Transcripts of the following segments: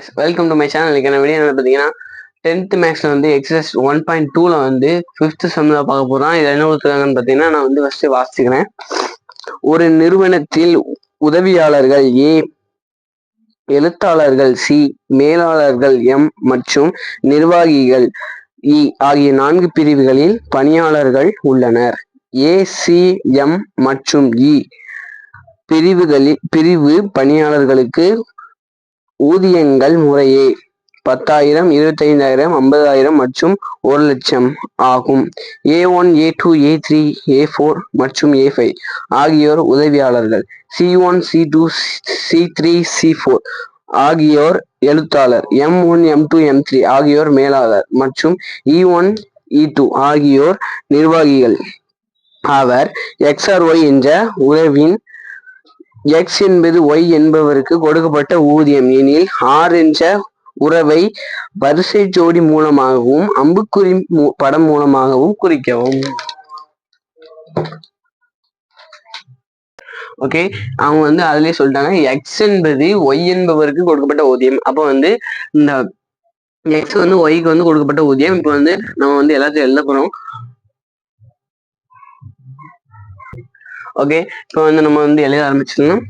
guys, welcome to my channel. என்ன video என்ன பார்த்தீங்கன்னா 10th மேக்ஸ்ல வந்து எக்ஸசைஸ் 1.2ல வந்து 5th செம்ல பார்க்க போறோம். இது என்ன கொடுத்துருக்காங்கன்னு பார்த்தீங்கன்னா நான் வந்து ஃபர்ஸ்ட் வாசிக்கிறேன். ஒரு நிறுவனத்தில் உதவியாளர்கள் ஏ, எழுத்தாளர்கள் சி, மேலாளர்கள் எம் மற்றும் நிர்வாகிகள் இ ஆகிய 4 பிரிவுகளில் பணியாளர்கள் உள்ளனர். ஏ, சி, எம் மற்றும் இ பிரிவு பணியாளர்களுக்கு ஊதியங்கள் முறையே 10,000, 25,000, 50,000 மற்றும் 1,00,000 ஆகும். A1, A2, A3, A4 மற்றும் A5 ஆகியோர் உதவியாளர்கள். C1, C2, C3, C4 ஆகியோர் எழுத்தாளர். M1, M2, M3 ஆகியோர் மேலாளர் மற்றும் E1, E2 ஆகியோர் நிர்வாகிகள். அவர் XRY என்ற உறவின் X என்பது Y என்பவருக்கு கொடுக்கப்பட்ட ஊதியம் எனில் R என்ற உறவை வரிசை ஜோடி மூலமாகவும் அம்புக்குறி படம் மூலமாகவும் குறிக்கவும். ஓகே, அவங்க வந்து அதுலயே சொல்லிட்டாங்க X என்பது Y என்பவருக்கு கொடுக்கப்பட்ட ஊதியம். அப்போ வந்து இந்த X வந்து Yக்கு வந்து கொடுக்கப்பட்ட ஊதியம். இப்போ வந்து நம்ம வந்து எல்லாத்தையும் எழுத போறோம். ஓகே, இப்போ வந்து நம்ம வந்து எழுத ஆரம்பிச்சிடலாம்.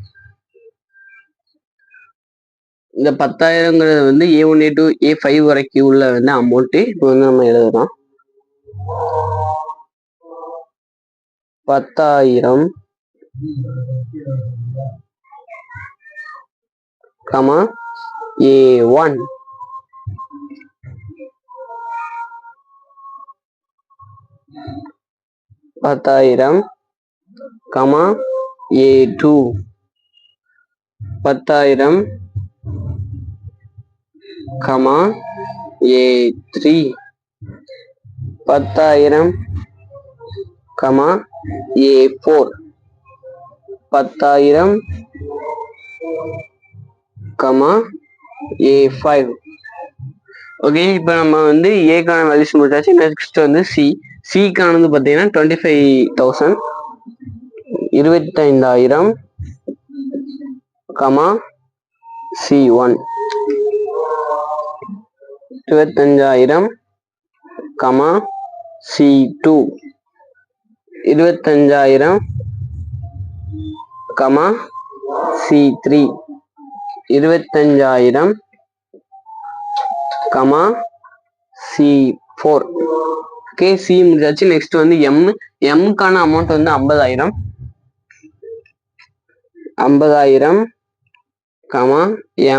இந்த 10,000ங்கிறது வந்து A1, A2, A5 வரைக்கும் உள்ள வந்து அமௌண்ட். இப்போ வந்து நம்ம எழுதலாம் 10,000, A1, $10,000, A2, 10,000, A3, 10,000, A4, 10,000, A5. Okay, இப்போ நம்ம வந்து ஏக்கான வேல்யூஸ் முடிச்சாச்சு. நெக்ஸ்ட் வந்து சிக்கானது பார்த்தீங்கன்னா 25,000, 25,000, C1, 25,000, C2, 25,000, C3, 25,000, C4. Okay, C முடிச்சாச்சு. நெக்ஸ்ட் வந்து எம்முக்கான அமௌண்ட் வந்து 50,000, 50,000,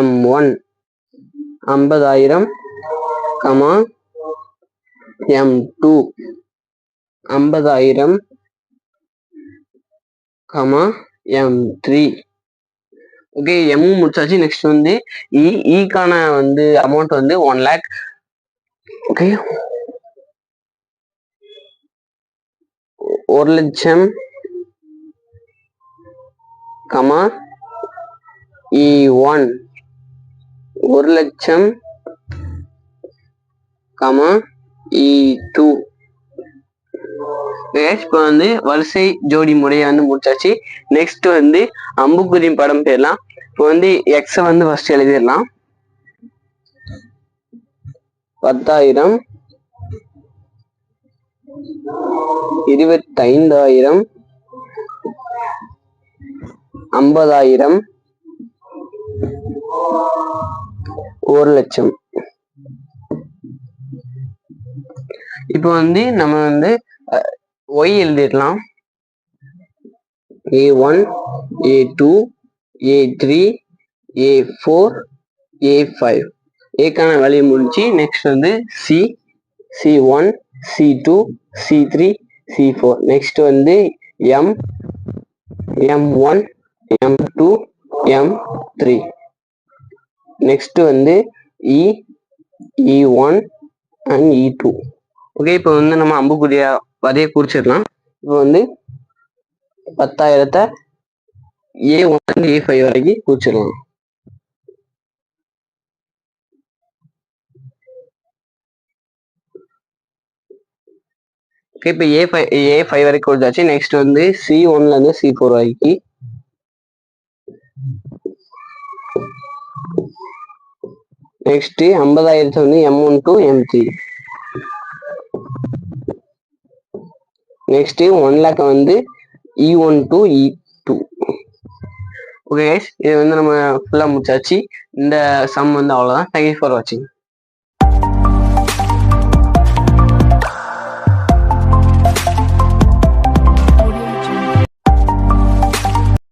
M1, 50,000, M2, 50,000, M3. Okay, M முடிச்சாச்சு. நெக்ஸ்ட் வந்து ஈக்கான வந்து அமௌண்ட் வந்து 1 lakh. Okay, 1,00,000, E1, 1,00,000, E2. இப்போ வந்து வரிசை ஜோடி முறையை வந்து முடிச்சாச்சு. நெக்ஸ்ட் வந்து அம்புக்குறி படம் பேர்லாம். இப்போ வந்து எக்ஸ வந்து ஃபர்ஸ்ட் எழுதிடலாம். 10,000, 25,000, 50,000, 1,00,000. இப்போ வந்து நம்ம வந்து ஒய் எழுதிடலாம். A1, A2, A3, A4, A5 ஏக்கான value முடிச்சு. நெக்ஸ்ட் வந்து C1, C2, C3, C4. Next வந்து M1, M2, M3. நெக்ஸ்ட் வந்து E1 and E2. ஓகே, இப்போ வந்து நம்ம அம்புக்குரிய வரைய குறிச்சிடலாம். இப்போ வந்து 10,000 A1 A5 வரைக்கும் குறிச்சிடலாம். ஓகே, இப்போ A5 வரைக்கும் குறிச்சாச்சு. நெக்ஸ்ட் வந்து C1ல இருந்து C4 வரைக்கும். நெக்ஸ்ட் 50,000 வந்து M1 to M3. Next 1 lakh வந்து E1 to E2. Okay guys, இது வந்து நம்ம ஃபுல்லா முடிச்சாச்சு. இந்த சம் வந்து அவ்வளவுதான். தேங்க்யூ ஃபார் வாட்சிங்.